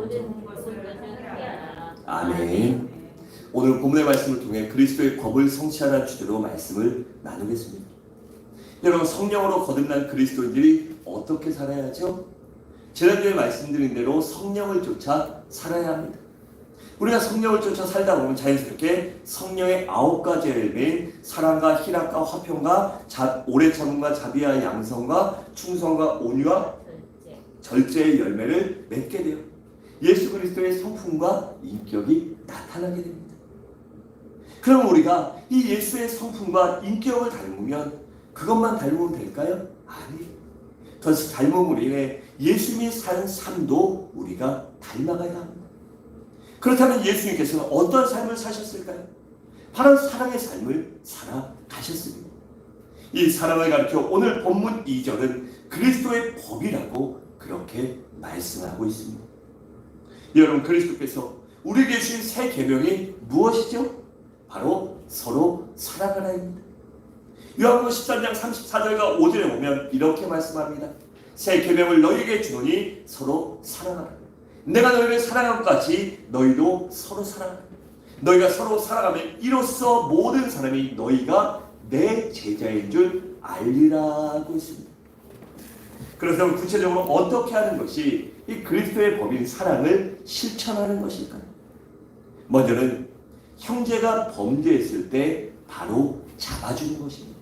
모든 것을 하라. 아멘. 오늘 본문의 말씀을 통해 그리스도의 법을 성취하라는 주제로 말씀을 나누겠습니다. 여러분, 성령으로 거듭난 그리스도인들이 어떻게 살아야죠? 지난주에 말씀드린 대로 성령을 쫓아 살아야 합니다. 우리가 성령을 쫓아 살다 보면 자연스럽게 성령의 9가지 열매인 사랑과 희락과 화평과 오래 참음과 자비와 양성과 충성과 온유와 절제의 열매를 맺게 돼요. 예수 그리스도의 성품과 인격이 나타나게 됩니다. 그럼 우리가 이 예수의 성품과 인격을 닮으면 그것만 닮으면 될까요? 아니에요. 더 닮음으로 인해 예수님이 사는 삶도 우리가 닮아가야 합니다. 그렇다면 예수님께서는 어떤 삶을 사셨을까요? 바로 사랑의 삶을 살아가셨습니다. 이 사랑을 가르쳐 오늘 본문 2절은 그리스도의 법이라고 그렇게 말씀하고 있습니다. 여러분, 그리스도께서 우리에게 주신 새 계명이 무엇이죠? 바로 서로 사랑하라입니다. 요한복음 13장 34절과 5절에 보면 이렇게 말씀합니다. 새 계명을 너희에게 주노니 서로 사랑하라. 내가 너희를 사랑한 것 같이 너희도 서로 사랑하라. 너희가 서로 사랑하면 이로써 모든 사람이 너희가 내 제자인 줄 알리라고 했습니다. 그래서 구체적으로 어떻게 하는 것이 이 그리스도의 법인 사랑을 실천하는 것일까요? 먼저는 형제가 범죄했을 때 바로 잡아주는 것입니다.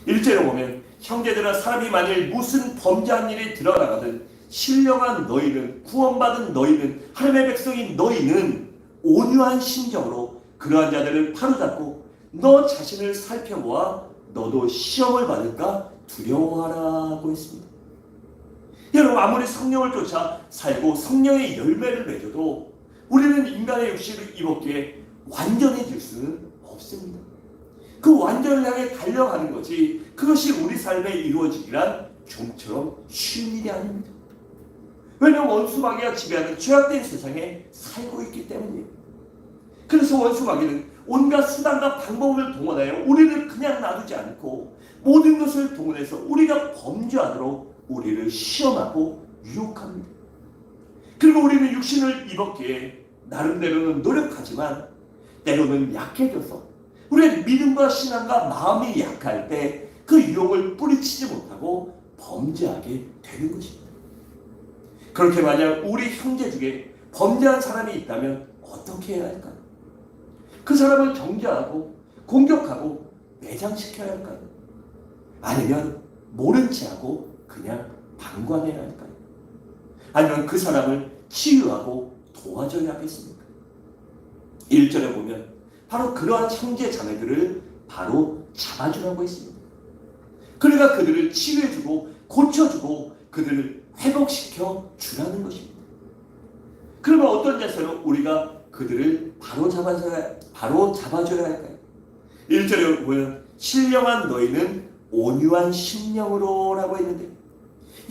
1절에 보면 형제들아, 사람이 만일 무슨 범죄한 일이 드러나거든 신령한 너희는, 구원받은 너희는, 하나님의 백성인 너희는 온유한 심정으로 그러한 자들을 바로잡고 너 자신을 살펴보아 너도 시험을 받을까 두려워하라고 했습니다. 여러분, 아무리 성령을 쫓아 살고 성령의 열매를 맺어도 우리는 인간의 육신을 입었기에 완전해질 수는 없습니다. 그 완전을 향해 달려가는 것이, 그것이 우리 삶에 이루어지기란 좀처럼 쉬운 일이 아닙니다. 왜냐하면 원수마귀가 지배하는 죄악된 세상에 살고 있기 때문이에요. 그래서 원수마귀는 온갖 수단과 방법을 동원하여 우리를 그냥 놔두지 않고 모든 것을 동원해서 우리가 범죄하도록 우리를 시험하고 유혹합니다. 그리고 우리는 육신을 입었기에 나름대로는 노력하지만 때로는 약해져서 우리의 믿음과 신앙과 마음이 약할 때 그 유혹을 뿌리치지 못하고 범죄하게 되는 것입니다. 그렇게 만약 우리 형제 중에 범죄한 사람이 있다면 어떻게 해야 할까요? 그 사람을 정죄하고 공격하고 매장시켜야 할까요? 아니면 모른 채 하고 그냥 방관해야 할까요? 아니면 그 사람을 치유하고 도와줘야 하겠습니까? 1절에 보면 바로 그러한 형제 자매들을 바로 잡아주라고 했습니다. 그러니까 그들을 치유해주고 고쳐주고 그들을 회복시켜 주라는 것입니다. 그러면 어떤 자세로 우리가 그들을 바로 잡아줘야 할까요? 1절에 보면 신령한 너희는 온유한 심령으로 라고 했는데,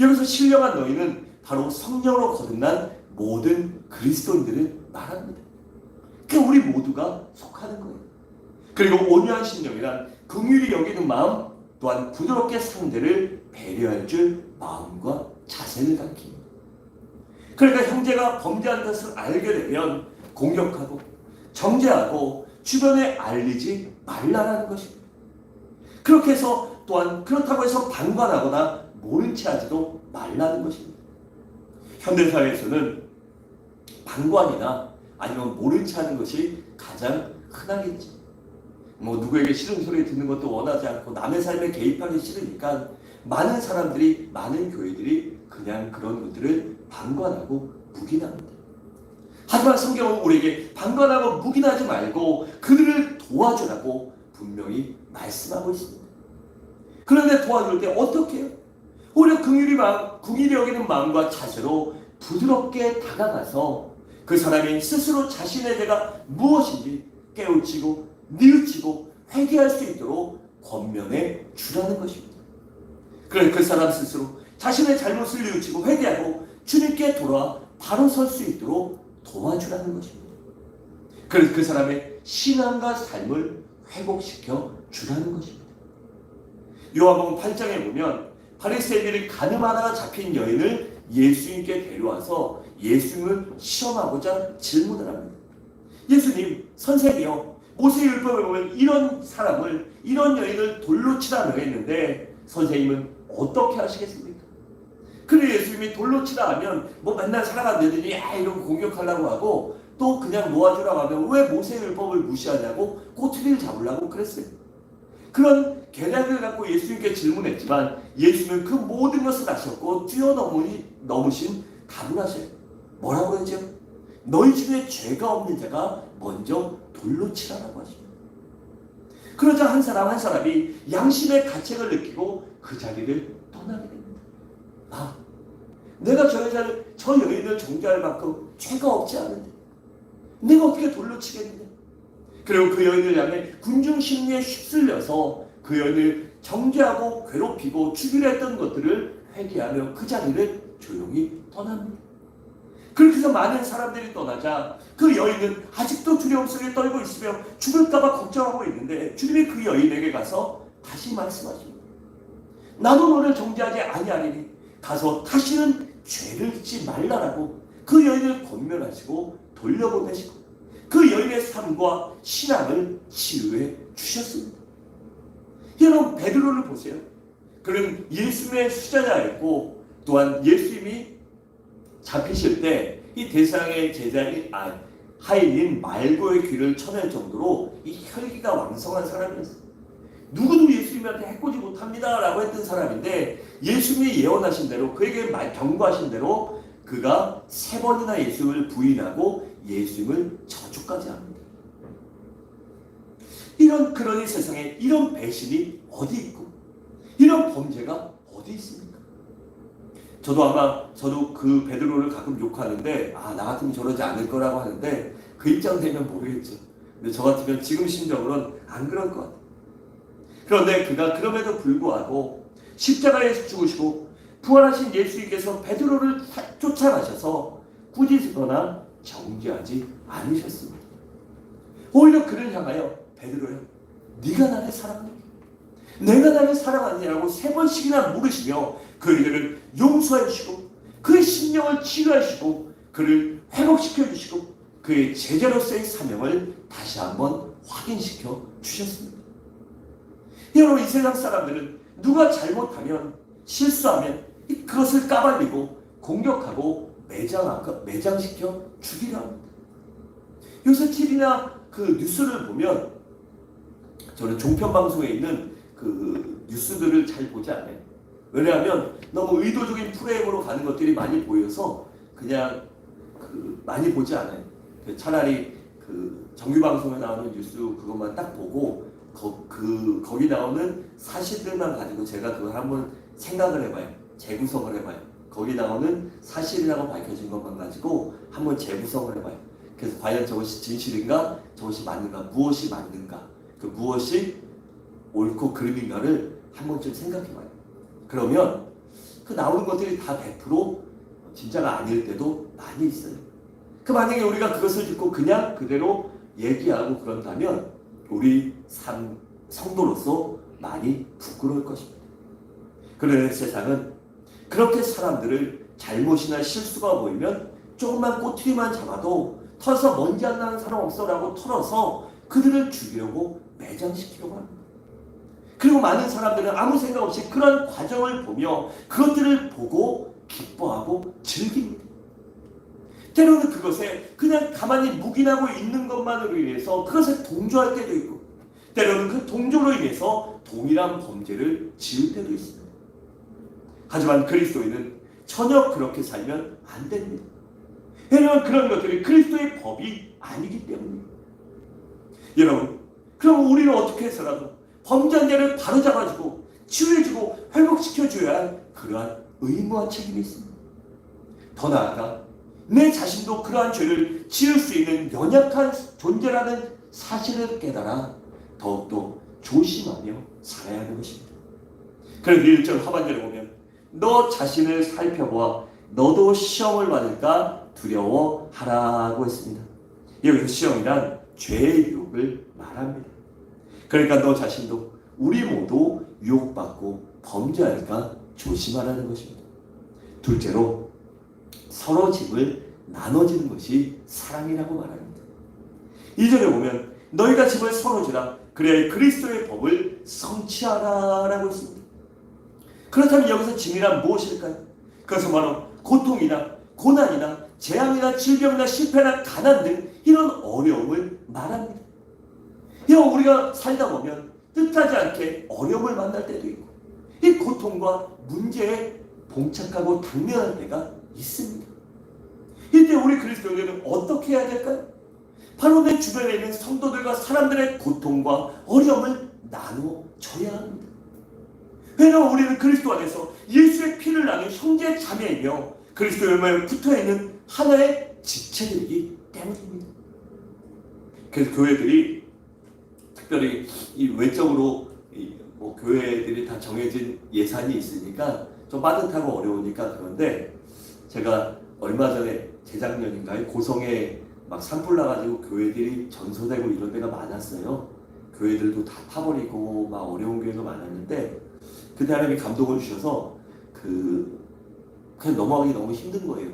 여기서 신령한 너희는 바로 성령으로 거듭난 모든 그리스도인들을 말합니다. 그러니까 우리 모두가 속하는 거예요. 그리고 온유한 심령이란 긍휼히 여기는 마음, 또한 부드럽게 상대를 배려할 줄 마음과 자세를 가리킵니다. 그러니까 형제가 범죄한 것을 알게 되면 공격하고 정죄하고 주변에 알리지 말라는 것입니다. 그렇게 해서 또한 그렇다고 해서 방관하거나 모른 채 하지도 말라는 것입니다. 현대사회에서는 방관이나 아니면 모른 채 하는 것이 가장 흔하겠죠. 누구에게 싫은 소리 듣는 것도 원하지 않고 남의 삶에 개입하기 싫으니까 많은 사람들이, 많은 교회들이 그냥 그런 것들을 방관하고 묵인합니다. 하지만 성경은 우리에게 방관하고 묵인하지 말고 그들을 도와주라고 분명히 말씀하고 있습니다. 그런데 도와줄 때 어떻게 해요? 오히려 긍휼히 여기는 마음과 자세로 부드럽게 다가가서 그 사람이 스스로 자신의 죄가 무엇인지 깨우치고 뉘우치고 회개할 수 있도록 권면해 주라는 것입니다. 그래서 그 사람 스스로 자신의 잘못을 뉘우치고 회개하고 주님께 돌아와 바로 설 수 있도록 도와주라는 것입니다. 그래서 그 사람의 신앙과 삶을 회복시켜 주라는 것입니다. 요한복음 8장에 보면 바리새인들이 가늠하다가 잡힌 여인을 예수님께 데려와서 예수님을 시험하고자 질문을 합니다. 예수님, 선생이요, 모세율법에 보면 이런 사람을, 이런 여인을 돌로 치라고 했는데 선생님은 어떻게 하시겠습니까? 그래 예수님이 돌로 치라 하면 뭐 맨날 살아간다더니 이러고 공격하려고 하고 또 그냥 놓아주라고 하면 왜 모세율법을 무시하냐고 꼬투리를 잡으려고 그랬어요. 그런 계략을 갖고 예수님께 질문했지만 예수님은 그 모든 것을 아셨고 뛰어넘으신 답을 하셔요. 뭐라고 그러죠? 너희 중에 죄가 없는 자가 먼저 돌로 치라라고 하십니다. 그러자 한 사람이 양심의 가책을 느끼고 그 자리를 떠나게 됩니다. 아, 내가 저 여인을 정죄할 만큼 죄가 없지 않은데 내가 어떻게 돌로 치겠느냐. 그리고 그 여인을 향해 군중 심리에 휩쓸려서 그 여인을 정죄하고 괴롭히고 죽이려 했던 것들을 회개하며 그 자리를 조용히 떠납니다. 그렇게 해서 많은 사람들이 떠나자 그 여인은 아직도 두려움 속에 떨고 있으며 죽을까봐 걱정하고 있는데 주님이 그 여인에게 가서 다시 말씀하십니다. 나도 너를 정죄하지 아니하리니 가서 다시는 죄를 짓지 말라라고 그 여인을 권면하시고 돌려보내시고 그 여인의 삶과 신앙을 치유해 주셨습니다. 여러분 베드로를 보세요. 그는 예수님의 수제자였고 또한 예수님이 잡히실 때 이 대상의 제자인 하인인 말고의 귀를 쳐낼 정도로 이 혈기가 왕성한 사람이었어요. 누구도 예수님한테 해코지 못합니다 라고 했던 사람인데 예수님이 예언하신 대로 그에게 경고하신 대로 그가 3번이나 예수님을 부인하고 예수님을 저주까지 합니다. 그러니 세상에 이런 배신이 어디 있고 이런 범죄가 어디 있습니까? 저도 그 베드로를 가끔 욕하는데 나 같으면 저러지 않을 거라고 하는데 그 입장 되면 모르겠죠. 근데 저 같으면 지금 심정으로는 안 그럴 것 같아요. 그런데 그가 그럼에도 불구하고 십자가에서 죽으시고 부활하신 예수님께서 베드로를 쫓아가셔서 꾸짖거나 정죄하지 않으셨습니다. 오히려 그를 향하여 베드로야, 네가 나를 사랑하니? 내가 나를 사랑하느냐고 3번씩이나 물으시며 그에게는 용서해 주시고 그의 심령을 치유하시고 그를 회복시켜 주시고 그의 제자로서의 사명을 다시 한번 확인시켜 주셨습니다. 여러분 이 세상 사람들은 누가 잘못하면 실수하면 그것을 까발리고 공격하고 매장시켜 죽이려 합니다. 요새 TV나 그 뉴스를 보면 저는 종편방송에 있는 그 뉴스들을 잘 보지 않아요. 왜냐하면 너무 의도적인 프레임으로 가는 것들이 많이 보여서 그냥 많이 보지 않아요. 차라리 그 정규방송에 나오는 뉴스 그것만 딱 보고 거기 나오는 사실들만 가지고 제가 그걸 한번 생각을 해봐요. 재구성을 해봐요. 거기 나오는 사실이라고 밝혀진 것만 가지고 한번 재구성을 해봐요. 그래서 과연 저것이 진실인가, 저것이 맞는가, 무엇이 맞는가, 그 무엇이 옳고 그름인가를 한 번쯤 생각해봐요. 그러면 그 나오는 것들이 다 100% 진짜가 아닐 때도 많이 있어요. 그 만약에 우리가 그것을 듣고 그냥 그대로 얘기하고 그런다면 우리 성도로서 많이 부끄러울 것입니다. 그런데 세상은 그렇게 사람들을 잘못이나 실수가 보이면 조금만 꼬투리만 잡아도 털어서 먼지 안 나는 사람 없어라고 털어서 그들을 죽이려고 매장시키려고 합니다. 그리고 많은 사람들은 아무 생각 없이 그런 과정을 보며 그것들을 보고 기뻐하고 즐깁니다. 때로는 그것에 그냥 가만히 묵인하고 있는 것만으로 인해서 그것에 동조할 때도 있고 때로는 그 동조로 인해서 동일한 범죄를 지을 때도 있습니다. 하지만 그리스도인은 전혀 그렇게 살면 안 됩니다. 왜냐하면 그런 것들이 그리스도의 법이 아니기 때문입니다. 여러분, 그럼 우리는 어떻게 해서라도 범죄한 자를 바로잡아주고 치유해주고 회복시켜줘야 할 그러한 의무와 책임이 있습니다. 더 나아가 내 자신도 그러한 죄를 지을 수 있는 연약한 존재라는 사실을 깨달아 더욱더 조심하며 살아야 하는 것입니다. 그래서 1절 하반절에 보면 너 자신을 살펴보아 너도 시험을 받을까 두려워하라고 했습니다. 여기서 시험이란 죄의 유혹을 말합니다. 그러니까 너 자신도 우리 모두 유혹받고 범죄할까 조심하라는 것입니다. 둘째로 서로 짐을 나눠지는 것이 사랑이라고 말합니다. 2절에 보면 너희가 짐을 서로 지라 그래야 그리스도의 법을 성취하라 라고 했습니다. 그렇다면 여기서 짐이란 무엇일까요? 그것은 바로 고통이나 고난이나 재앙이나 질병이나 실패나 가난 등 이런 어려움을 말합니다. 이런 우리가 살다 보면 뜻하지 않게 어려움을 만날 때도 있고 이 고통과 문제에 봉착하고 당면할 때가 있습니다. 이때 우리 그리스도인들은 어떻게 해야 될까요? 바로 내 주변에 있는 성도들과 사람들의 고통과 어려움을 나눠줘야 합니다. 왜냐하면 우리는 그리스도 안에서 예수의 피를 나눈 형제 자매이며 그리스도의 얼마에 붙어있는 하나의 지체들이기 때문입니다. 그래서 교회들이 특별히 이 외적으로 뭐 교회들이 다 정해진 예산이 있으니까 좀 빠듯하고 어려우니까 그런데 제가 얼마 전에 재작년인가요? 고성에 막 산불 나가지고 교회들이 전소되고 이런 데가 많았어요. 교회들도 다 타버리고 막 어려운 교회도 많았는데 그때 하나님이 감동을 주셔서 그냥 넘어가기 너무 힘든 거예요.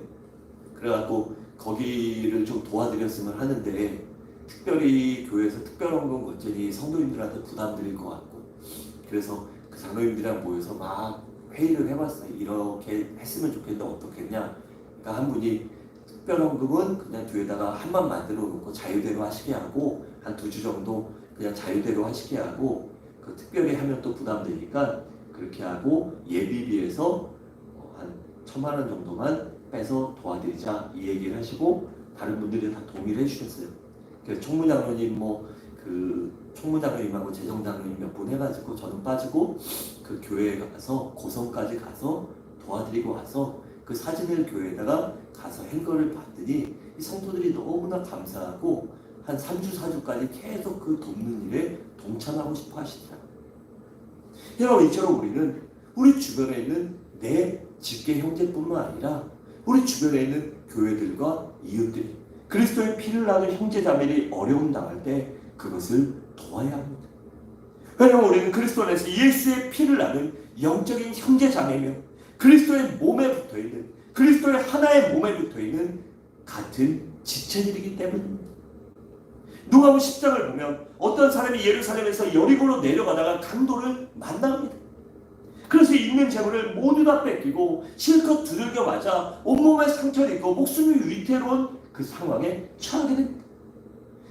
그래갖고 거기를 좀 도와드렸으면 하는데 특별히 교회에서 특별헌금 거쳤니 성도님들한테 부담드릴 것 같고 그래서 그 장로님들이랑 모여서 막 회의를 해봤어요. 이렇게 했으면 좋겠는데 어떻겠냐. 그러니까 한 분이 특별헌금은 그냥 뒤에다가 한만 만들어 놓고 자유대로 하시게 하고 한 2주 정도 그냥 자유대로 하시게 하고 그 특별히 하면 또 부담되니까 그렇게 하고 예비비에서 한 1,000만 원 정도만 빼서 도와드리자 이 얘기를 하시고 다른 분들이 다 동의를 해주셨어요. 그래서 총무장로님 총무장로님하고 재정장로님 몇 분 해가지고 저는 빠지고 그 교회에 가서 고성까지 가서 도와드리고 와서 그 사진을 교회에다가 가서 행거를 봤더니 이 성도들이 너무나 감사하고 한 3주 4주까지 계속 그 돕는 일에 동참하고 싶어 하시더라고요. 여러분 이처럼 우리는 우리 주변에 있는 내 직계 형제뿐만 아니라 우리 주변에 있는 교회들과 이웃들이 그리스도의 피를 나눈 형제자매들이 어려움 당할 때 그것을 도와야 합니다. 왜냐하면 우리는 그리스도 안에서 예수의 피를 나눈 영적인 형제자매며 그리스도의 몸에 붙어있는 그리스도의 하나의 몸에 붙어있는 같은 지체들이기 때문입니다. 누가복음 10장을 보면 어떤 사람이 예루살렘에서 여리고로 내려가다가 강도를 만납니다. 그래서 있는 재물을 모두 다 뺏기고 실컷 두들겨 맞아 온몸에 상처를 입고 목숨이 위태로운 그 상황에 처하게 됩니다.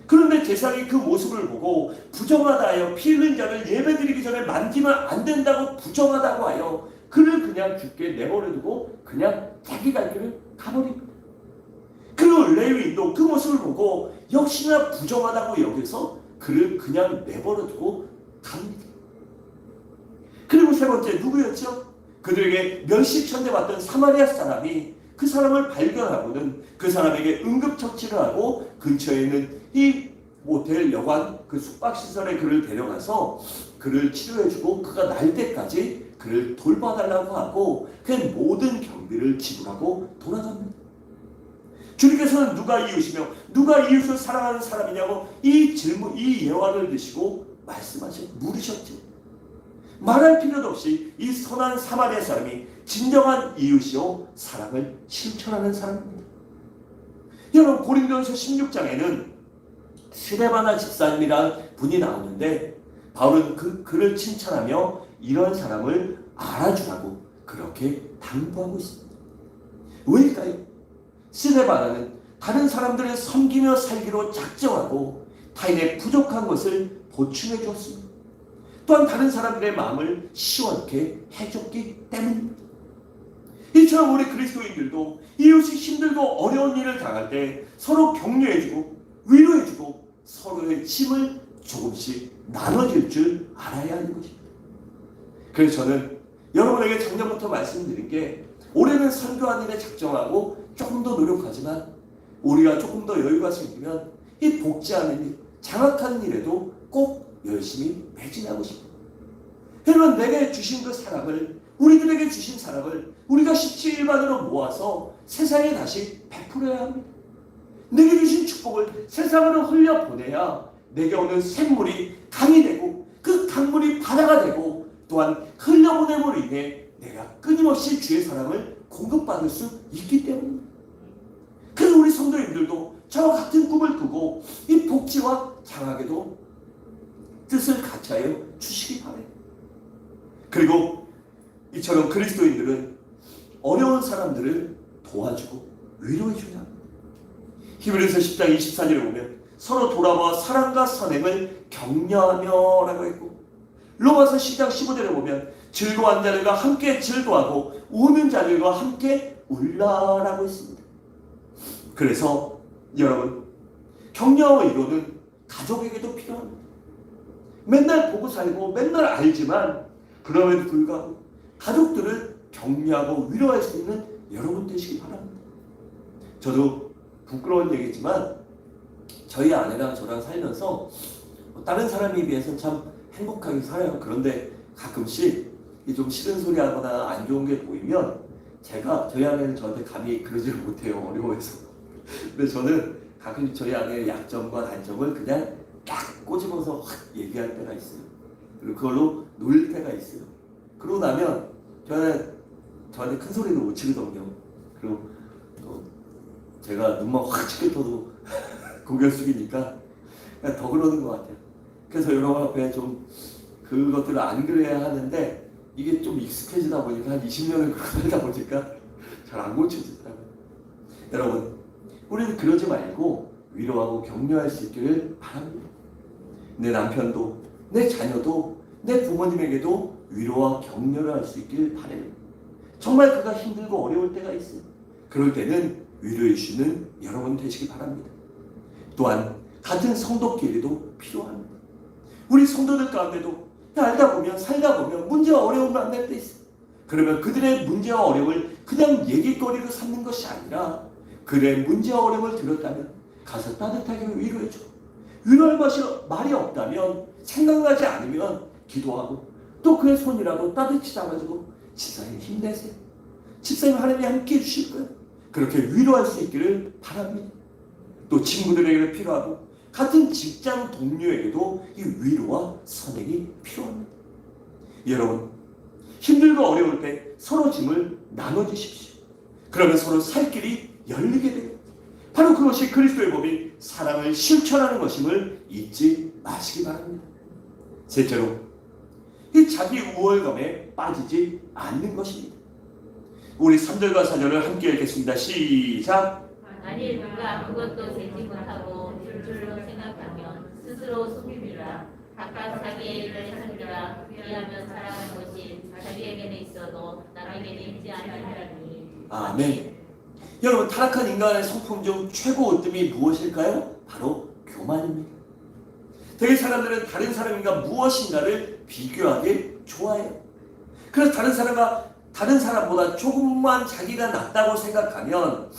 그런데 제사장이 그 모습을 보고 부정하다 하여 피 흘린 자를 예배드리기 전에 만지면 안 된다고 부정하다고 하여 그를 그냥 죽게 내버려두고 그냥 자기 갈 길을 가버립니다. 그리고 레위인도 그 모습을 보고 역시나 부정하다고 여겨서 그를 그냥 내버려두고 갑니다. 그리고 세 번째 누구였죠? 그들에게 멸시천대받던 사마리아 사람이 그 사람을 발견하고는 그 사람에게 응급처치를 하고 근처에 있는 이 모텔 여관 그 숙박시설에 그를 데려가서 그를 치료해주고 그가 날 때까지 그를 돌봐달라고 하고 그 모든 경비를 지불하고 돌아갑니다. 주님께서는 누가 이웃이며 누가 이웃을 사랑하는 사람이냐고 이 질문, 이 예화를 드시고 물으셨죠. 말할 필요도 없이 이 선한 사마리아 사람이 진정한 이웃이요 사랑을 실천하는 사람입니다. 여러분 고린도전서 16장에는 스데바나 집사님이라는 분이 나오는데 바울은 그를 칭찬하며 이런 사람을 알아주라고 그렇게 당부하고 있습니다. 왜일까요? 스데바나는 다른 사람들을 섬기며 살기로 작정하고 타인의 부족한 것을 보충해 주었습니다. 또한 다른 사람들의 마음을 시원케 해줬기 때문입니다. 이처럼 우리 그리스도인들도 이웃이 힘들고 어려운 일을 당할 때 서로 격려해주고 위로해주고 서로의 짐을 조금씩 나눠줄 줄 알아야 하는 것입니다. 그래서 저는 여러분에게 작년부터 말씀드린 게 올해는 선교하는 일에 작정하고 조금 더 노력하지만 우리가 조금 더 여유가 생기면 이 복지하는 일, 장악하는 일에도 꼭 열심히 매진하고 싶어요. 여러분 내게 주신 그 사랑을 우리들에게 주신 사랑을 우리가 십시일반으로 모아서 세상에 다시 베풀어야 합니다. 내게 주신 축복을 세상으로 흘려보내야 내게 오는 샘물이 강이 되고 그 강물이 바다가 되고 또한 흘려보냄으로 인해 내가 끊임없이 주의 사랑을 공급받을 수 있기 때문입니다. 그래서 우리 성도님들도 저와 같은 꿈을 꾸고 이 복지와 장학에도 뜻을 같이 하여 주시기 바래요. 그리고 이처럼 그리스도인들은 어려운 사람들을 도와주고 위로해 줘야 합니다. 히브리서 10장 24절에 보면 서로 돌아와 사랑과 선행을 격려하며 라고 했고, 로마서 10장 15절에 보면 즐거워한 자들과 함께 즐거워하고 우는 자들과 함께 울라라고 했습니다. 그래서 여러분, 격려와 위로는 가족에게도 필요합니다. 맨날 보고 살고 맨날 알지만 그럼에도 불구하고 가족들을 격려하고 위로할 수 있는 여러분 되시기 바랍니다. 저도 부끄러운 얘기지만 저희 아내랑 저랑 살면서 다른 사람에 비해서 참 행복하게 살아요. 그런데 가끔씩 좀 싫은 소리 하거나 안 좋은 게 보이면 저희 아내는 저한테 감히 그러지를 못해요. 어려워해서. 근데 저는 가끔 저희 아내의 약점과 단점을 그냥 딱 꼬집어서 확 얘기할 때가 있어요. 그리고 그걸로 놀릴 때가 있어요. 그러고 나면 저한테 큰 소리도 못 치거든요. 그리고 또 제가 눈만 확 찌끄러도 고개 숙이니까 그냥 더 그러는 것 같아요. 그래서 여러분 앞에 좀 그것들을 안 그래야 하는데 이게 좀 익숙해지다 보니까 한 20년을 그러고 살다 보니까 잘 안 고쳐지더라고요. 여러분, 우리는 그러지 말고 위로하고 격려할 수 있기를 바랍니다. 내 남편도, 내 자녀도, 내 부모님에게도 위로와 격려를 할 수 있길 바라요. 정말 그가 힘들고 어려울 때가 있어요. 그럴 때는 위로해 주시는 여러분 되시기 바랍니다. 또한 같은 성도끼리도 필요합니다. 우리 성도들 가운데도 살다 보면 문제와 어려움을 만날 때 있어요. 그러면 그들의 문제와 어려움을 그냥 얘기거리로 삼는 것이 아니라 그들의 문제와 어려움을 들었다면 가서 따뜻하게 위로해줘. 위로할 말이 없다면, 생각나지 않으면 기도하고 또 그의 손이라도 따뜻히 잡아주고 집사님 힘내세요. 집사님 하나님이 함께 해주실 거예요. 그렇게 위로할 수 있기를 바랍니다. 또 친구들에게도 필요하고 같은 직장 동료에게도 이 위로와 선행이 필요합니다. 여러분, 힘들고 어려울 때 서로 짐을 나눠주십시오. 그러면 서로 살 길이 열리게 돼요. 바로 그것이 그리스도의 법인 사랑을 실천하는 것임을 잊지 마시기 바랍니다. 셋째로, 이 자기 우월감에 빠지지 않는 것입니다. 우리 3절과 4절을 함께 읽겠습니다. 시작! 만일 누가 그것도 되지 못하고 줄 줄로 생각하면 스스로 숨기라. 각각 자기의 일을 살리라. 그리하면 살아가는 것이 자기에게는 있어도 남에게는 있지 아니하리니. 아멘. 여러분, 타락한 인간의 성품 중 최고 으뜸이 무엇일까요? 바로 교만입니다. 대개 사람들은 다른 사람과 무엇인가를 비교하기 좋아해요. 그래서 다른 사람보다 조금만 자기가 낫다고 생각하면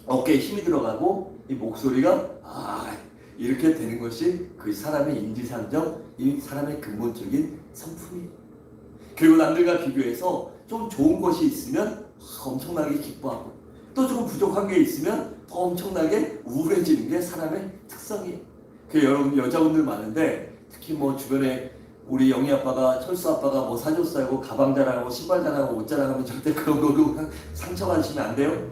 어깨에 힘이 들어가고 이 목소리가 이렇게 되는 것이 그 사람의 인지상정, 이 사람의 근본적인 성품이에요. 그리고 남들과 비교해서 좀 좋은 것이 있으면 엄청나게 기뻐하고 또 좀 부족한 게 있으면 더 엄청나게 우울해지는 게 사람의 특성이에요. 여러분 여자분들 많은데 특히 주변에 우리 영희 아빠가, 철수 아빠가 사줬어요, 가방 자랑하고 신발 자랑하고 옷 자랑하면 절대 그런 거로 상처받으시면 안 돼요.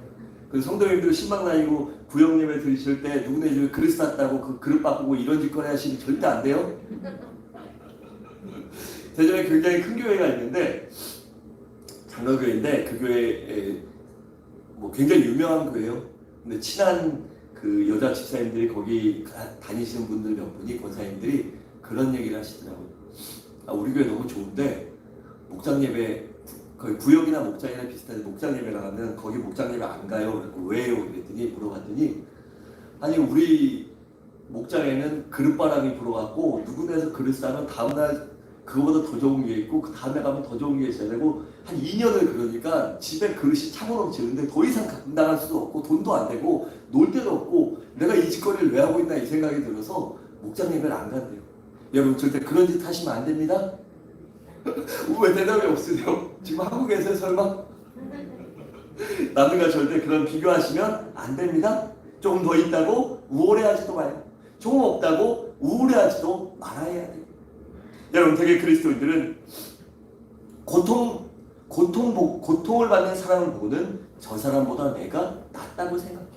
그 성도님들 신방 다니고 구역 예배 드리실 때 누구네 집에 그릇 쌌다고 그 그릇 바꾸고 이런 짓거리 하시면 절대 안 돼요. 대전에 굉장히 큰 교회가 있는데 장로교회인데 그 교회에 굉장히 유명한 교회예요. 근데 친한 그 여자 집사님들이 거기 다니시는 분들 몇 분이 권사님들이 그런 얘기를 하시더라고요. 우리 교회 너무 좋은데 목장 예배 거의 구역이나 목장이나 비슷한데 목장 예배 나가면 거기 목장 예배 안 가요. 왜요? 그랬더니 물어봤더니 아니 우리 목장에는 그릇바람이 불어갖고 누구네에서 그릇 싸면 다음날 그거보다 더 좋은 게 있고 그 다음에 가면 더 좋은 게 있어야 되고 한 2년을 그러니까 집에 그릇이 차고 넘치는데 더 이상 감당할 수도 없고 돈도 안 되고 놀 데도 없고 내가 이 짓거리를 왜 하고 있나 이 생각이 들어서 목장 예배를 안 간대요. 여러분 절대 그런 짓 하시면 안 됩니다. 왜 대답이 없으세요? 지금 한국에서 설마? 남들과 절대 그런 비교하시면 안 됩니다. 조금 더 있다고 우월해하지도 마요. 조금 없다고 우울해하지도 말아야 돼요. 여러분 되게 그리스도인들은 고통을 받는 사람을 보고는 저 사람보다 내가 낫다고 생각해요.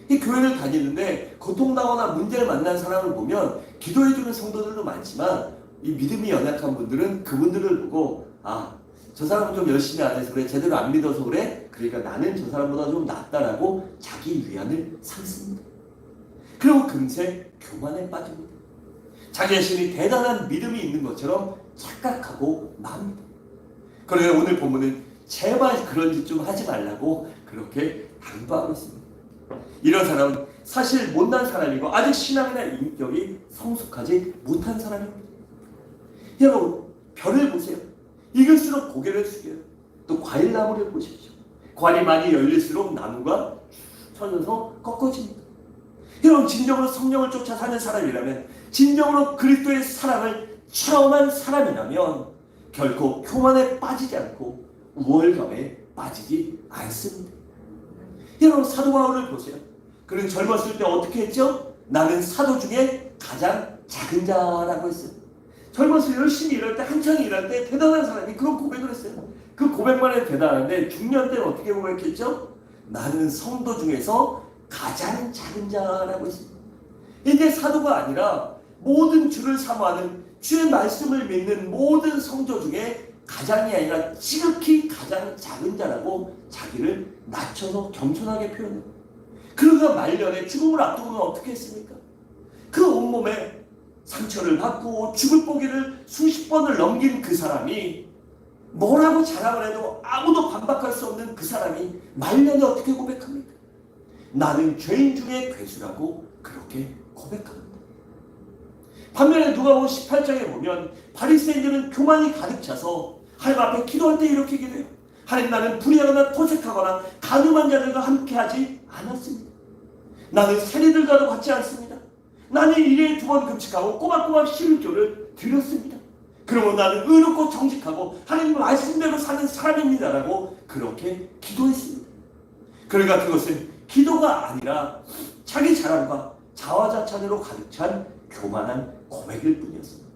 이 교회를 다니는데 고통당하거나 문제를 만난 사람을 보면 기도해주는 성도들도 많지만 이 믿음이 연약한 분들은 그분들을 보고 저 사람은 좀 열심히 안 해서 그래, 제대로 안 믿어서 그래, 그러니까 나는 저 사람보다 좀 낫다라고 자기 위안을 삼습니다. 그리고 금세 교만에 빠집니다. 자기 자신이 대단한 믿음이 있는 것처럼 착각하고 맙니다. 그러나 오늘 본문은 제발 그런 짓 좀 하지 말라고 그렇게 당부하고 있습니다. 이런 사람은 사실 못난 사람이고 아직 신앙이나 인격이 성숙하지 못한 사람입니다. 여러분, 별을 보세요. 익을수록 고개를 숙여요. 또 과일나무를 보십시오. 과일이 많이 열릴수록 나무가 쳐져서 꺾어집니다. 여러분, 진정으로 성령을 쫓아 사는 사람이라면, 진정으로 그리스도의 사랑을 체험한 사람이라면 결코 교만에 빠지지 않고 우월감에 빠지지 않습니다. 여러분, 사도 바울을 보세요. 그는 젊었을 때 어떻게 했죠? 나는 사도 중에 가장 작은 자라고 했어요. 젊어서 열심히 일할 때, 한창 일할 때 대단한 사람이 그런 고백을 했어요. 그 고백만 해도 대단한데 중년 때는 어떻게 고백했죠? 나는 성도 중에서 가장 작은 자라고 했습니다. 이게 사도가 아니라 모든 주를 사모하는, 주의 말씀을 믿는 모든 성도 중에 가장이 아니라 지극히 가장 작은 자라고 자기를 낮춰서 겸손하게 표현해요. 그러가 말년에 죽음을 앞두고는 어떻게 했습니까? 그 온몸에 상처를 받고 죽을 보기를 수십 번을 넘긴 그 사람이, 뭐라고 자랑을 해도 아무도 반박할 수 없는 그 사람이 말년에 어떻게 고백합니까? 나는 죄인 중에 괴수라고 그렇게 고백합니다. 반면에 누가복음 18장에 보면 바리새인들은 교만이 가득 차서 하나님 앞에 기도할 때 이렇게 기도해요. 하나님, 나는 불의하거나 토색하거나 간음한 자들과 함께하지 않았습니다. 나는 세리들과도 같지 않습니다. 나는 1일에 2번 금식하고 꼬박꼬박 11조를 드렸습니다. 그러면 나는 의롭고 정직하고 하나님 말씀대로 사는 사람입니다라고 그렇게 기도했습니다. 그러니까 그것은 기도가 아니라 자기 자랑과 자화자찬으로 가득 찬 교만한 고백일 뿐이었습니다.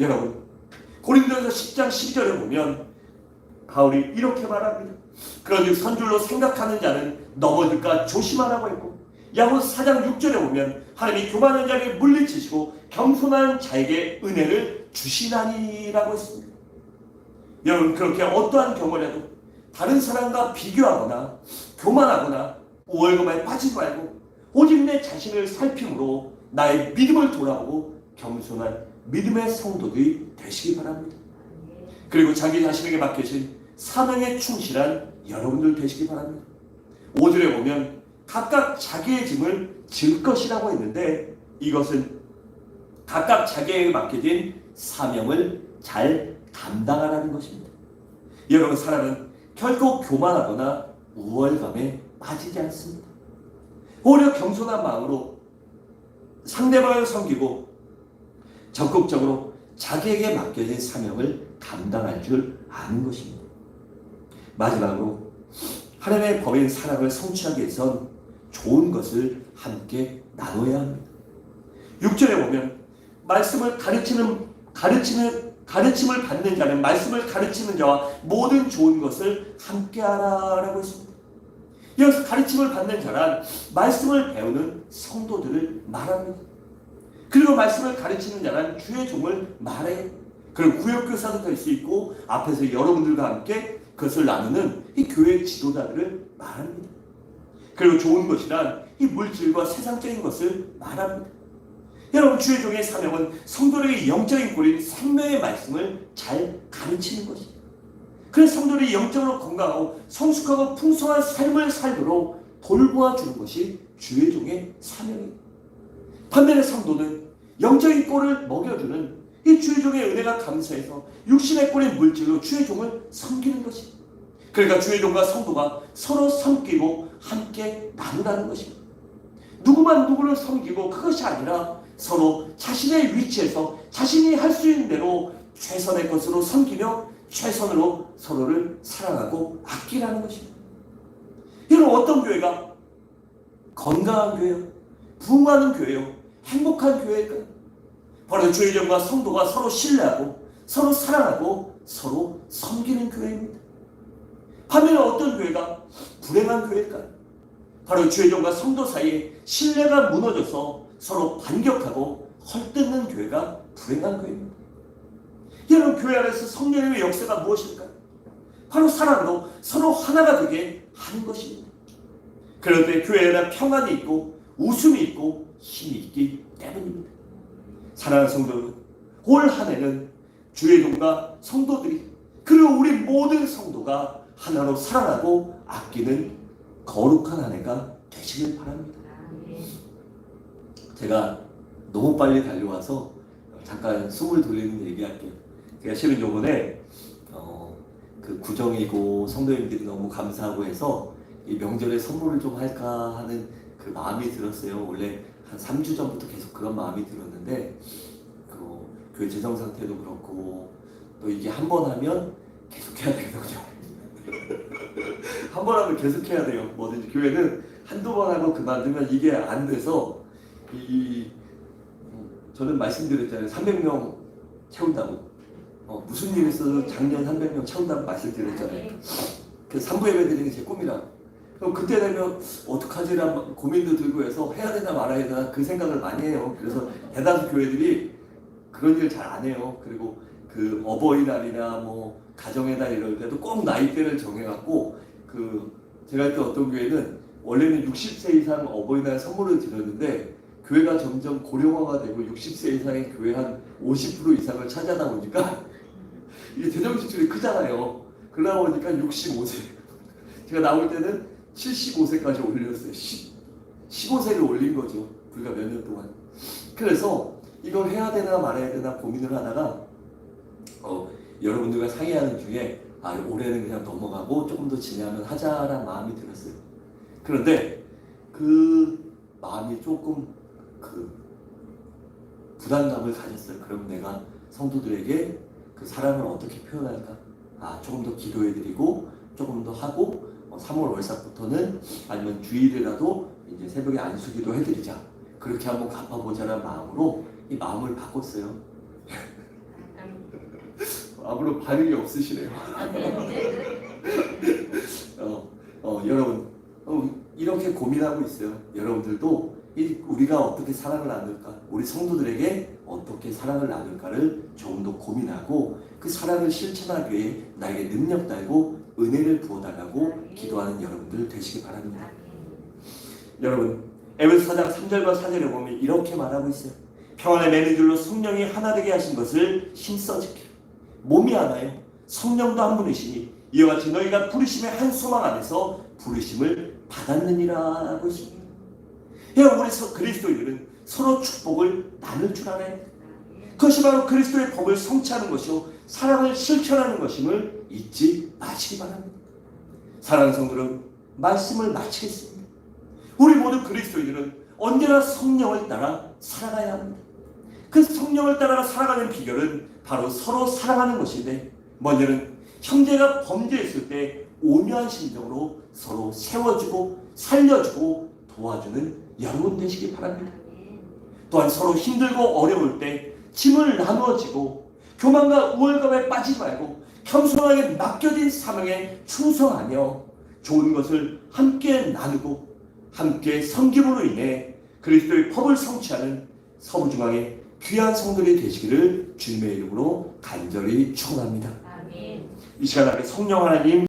여러분, 고린도전서 10장 12절에 보면 바울이 이렇게 말합니다. 그런즉 선줄로 생각하는 자는 넘어질까 조심하라고 했고, 야고보서 4장 6절에 보면 하나님이 교만한 자에게 물리치시고 겸손한 자에게 은혜를 주시나니라고 했습니다. 여러분, 그렇게 어떠한 경우를 해도 다른 사람과 비교하거나 교만하거나 우월감에 빠지지 말고 오직 내 자신을 살핌으로 나의 믿음을 돌아보고 겸손한 믿음의 성도들이 되시기 바랍니다. 그리고 자기 자신에게 맡겨진 사명에 충실한 여러분들 되시기 바랍니다. 5절에 보면 각각 자기의 짐을 질 것이라고 했는데, 이것은 각각 자기에게 맡겨진 사명을 잘 감당하라는 것입니다. 여러분, 사람은 결코 교만하거나 우월감에 빠지지 않습니다. 오히려 겸손한 마음으로 상대방을 섬기고 적극적으로 자기에게 맡겨진 사명을 감당할 줄 아는 것입니다. 마지막으로 하나님의 법인 사랑을 성취하기 위해선 좋은 것을 함께 나눠야 합니다. 6절에 보면 말씀을 가르침을 받는 자는 말씀을 가르치는 자와 모든 좋은 것을 함께 하라라고 했습니다. 여기서 가르침을 받는 자란 말씀을 배우는 성도들을 말합니다. 그리고 말씀을 가르치는 자란 주의 종을 말해요. 그리고 구역교사도 될 수 있고 앞에서 여러분들과 함께 그것을 나누는 이 교회 지도자들을 말합니다. 그리고 좋은 것이란 이 물질과 세상적인 것을 말합니다. 여러분, 주의 종의 사명은 성도들의 영적인 꼴인 생명의 말씀을 잘 가르치는 것입니다. 그래서 성도들이 영적으로 건강하고 성숙하고 풍성한 삶을 살도록 돌보아 주는 것이 주의 종의 사명입니다. 반면에 성도는 영적인 꼴을 먹여주는 이 주의 종의 은혜가 감사해서 육신의 꼴인 물질로 주의 종을 섬기는 것입니다. 그러니까 주의 종과 성도가 서로 섬기고 함께 나누라는 것입니다. 누구만 누구를 섬기고 그것이 아니라 서로 자신의 위치에서 자신이 할 수 있는 대로 최선의 것으로 섬기며 최선으로 서로를 사랑하고 아끼라는 것입니다. 여러분, 어떤 교회가 건강한 교회요? 부흥하는 교회요? 행복한 교회일까요? 바로 주의 종과 성도가 서로 신뢰하고 서로 사랑하고 서로 섬기는 교회입니다. 반면에 어떤 교회가 불행한 교회일까요? 바로 주의종과 성도 사이에 신뢰가 무너져서 서로 반격하고 헐뜯는 교회가 불행한 교회입니다. 여러분, 교회 안에서 성령의 역사가 무엇일까요? 바로 사랑으로 서로 하나가 되게 하는 것입니다. 그럴 때 교회에는 평안이 있고 웃음이 있고 힘이 있기 때문입니다. 사랑하는 성도 여러분, 올 한 해는 주의 종과 성도들이 그리고 우리 모든 성도가 하나로 사랑하고 아끼는 거룩한 한 해가 되시길 바랍니다. 제가 너무 빨리 달려와서 잠깐 숨을 돌리는 얘기할게요. 제가 실은 요번에 그 구정이고 성도님들이 너무 감사하고 해서 이 명절에 선물을 좀 할까 하는 그 마음이 들었어요. 원래 한 3주 전부터 계속 그런 마음이 들었는데 교회 재정 상태도 그렇고 또 이게 한 번 하면 계속 해야 되거든요. 한 번 하면 계속 해야 돼요. 뭐든지 교회는 한두 번 하고 그만두면 이게 안 돼서 저는 말씀드렸잖아요. 300명 채운다고. 무슨 일 있어도 작년 300명 채운다고 말씀드렸잖아요. 그래서 3부 예배 드리는 게 제 꿈이라고. 그럼 그때 되면 어떡하지라는 고민도 들고 해서 해야 되나 말아야 되나 그 생각을 많이 해요. 그래서 대다수 교회들이 그런 일 잘 안 해요. 그리고 그 어버이날이나 뭐 가정의 날 이럴 때도 꼭 나이대를 정해갖고 제가 했던 어떤 교회는 원래는 60세 이상 어버이날 선물을 드렸는데 교회가 점점 고령화가 되고 60세 이상의 교회 한 50% 이상을 차지하다 보니까 이게 재정 지출이 크잖아요. 그러다 보니까 65세 제가 나올 때는 75세까지 올렸어요. 15세를 올린 거죠. 불과 몇 년 동안. 그래서 이걸 해야 되나 말아야 되나 고민을 하다가 여러분들과 상의하는 중에 올해는 그냥 넘어가고 조금 더 지나면 하자라는 마음이 들었어요. 그런데 그 마음이 조금 부담감을 가졌어요. 그럼 내가 성도들에게 그 사랑을 어떻게 표현할까? 조금 더 기도해드리고 조금 더 하고 3월 월삭부터는 아니면 주일이라도 이제 새벽에 안수기도 해드리자. 그렇게 한번 갚아보자는 마음으로 이 마음을 바꿨어요. 아무런 반응이 없으시네요. 여러분 이렇게 고민하고 있어요. 여러분들도 우리가 어떻게 사랑을 나눌까, 우리 성도들에게 어떻게 사랑을 나눌까를 조금 더 고민하고 그 사랑을 실천하기 위해 나에게 능력 달고 은혜를 부어달라고 기도하는 여러분들 되시기 바랍니다. 여러분, 에베소 4장 3절과 4절에 보면 이렇게 말하고 있어요. 평안에 매는 줄로 성령이 하나 되게 하신 것을 힘써 지키라. 몸이 하나요, 성령도 한 분이시니 이와 같이 너희가 부르심의 한 소망 안에서 부르심을 받았느니라 하고 있습니다. 우리 그리스도인들은 서로 축복을 나눌 줄 알아야 합니다. 그것이 바로 그리스도의 법을 성취하는 것이요 사랑을 실천하는 것임을 잊지 마시기 바랍니다. 사랑하는 성도들, 말씀을 마치겠습니다. 우리 모두 그리스도인들은 언제나 성령을 따라 살아가야 합니다. 그 성령을 따라 살아가는 비결은 바로 서로 사랑하는 것인데, 먼저는 형제가 범죄했을 때 온유한 심정으로 서로 세워주고 살려주고 도와주는 여러분 되시기 바랍니다. 또한 서로 힘들고 어려울 때 짐을 나누어지고 교만과 우월감에 빠지지 말고 겸손하게 맡겨진 사명에 충성하며 좋은 것을 함께 나누고 함께 섬김으로 인해 그리스도의 법을 성취하는 서부중앙의 귀한 성도들이 되시기를 주님의 이름으로 간절히 축원합니다. 이 시간 앞에 성령 하나님